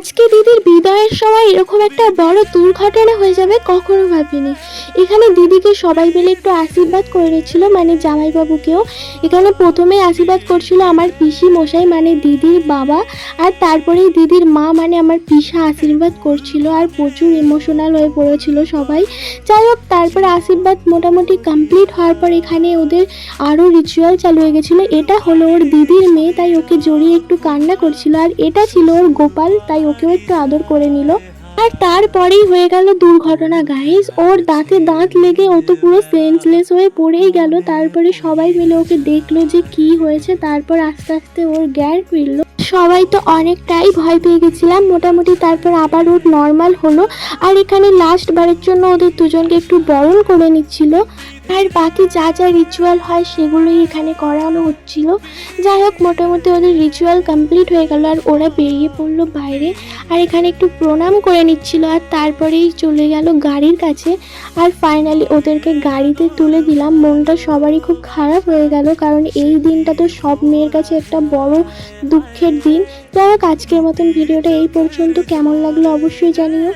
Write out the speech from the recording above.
আজকে দিদির বিদায়ের সময় এরকম একটা বড় দুর্ঘটনা হয়ে যাবে কখনো ভাবিনি। এখানে দিদিকে সবাই মিলে একটু আশীর্বাদ করে নিচ্ছিল, মানে জামাইবাবুকেও। এখানে প্রথমে আশীর্বাদ করছিল আমার পিসি মশাই, মানে দিদির বাবা, আর তারপরেই দিদির মা, মানে আমার পিসা আশীর্বাদ করছিল। আর প্রচুর ইমোশনাল হয়ে পড়েছিল সবাই। যাই হোক, তারপরে আশীর্বাদ মোটামুটি কমপ্লিট হওয়ার পর এখানে ওদের আরও রিচুয়াল চালু হয়ে গেছিলো। এটা হলো ওর দিদির মেয়ে, তাই ওকে জড়িয়ে একটু কান্না করছিল। আর এটা ছিল ওর গোপাল, তাই ওকেও একটু আদর করে নিল। আর তারপরেই হয়ে গেল দুর্ঘটনা গাইস। ওর দাঁতে দাঁত লেগে ও তো পুরো সেন্সলেস হয়ে পড়েই গেল। তারপরে সবাই মিলে ওকে দেখলো যে কি হয়েছে, তারপর আস্তে আস্তে ওর জ্ঞান ফিরলো। সবাই তো অনেকটাই ভয় পেয়ে গেছিলাম মোটামুটি। তারপর আবার ওর নর্মাল হলো। আর এখানে লাস্ট বারের জন্য ওদের দুজনকে একটু বরণ করে নিচ্ছিল। আর বাকি যা যা রিচুয়াল হয় সেগুলোই এখানে করানো হচ্ছিল। যাই হোক, মোটামুটি ওদের রিচুয়াল কমপ্লিট হয়ে গেল আর ওরা বেরিয়ে পড়লো বাইরে। আর এখানে একটু প্রণাম করে নিচ্ছিল আর তারপরেই চলে গেল গাড়ির কাছে। আর ফাইনালি ওদেরকে গাড়িতে তুলে দিলাম। মনটা সবারই খুব খারাপ হয়ে গেল, কারণ এই দিনটা তো সব মেয়ের কাছে একটা বড় দুঃখের দিন। যাই হোক, আজকের মতন ভিডিওটা এই পর্যন্ত। কেমন লাগলো অবশ্যই জানিও।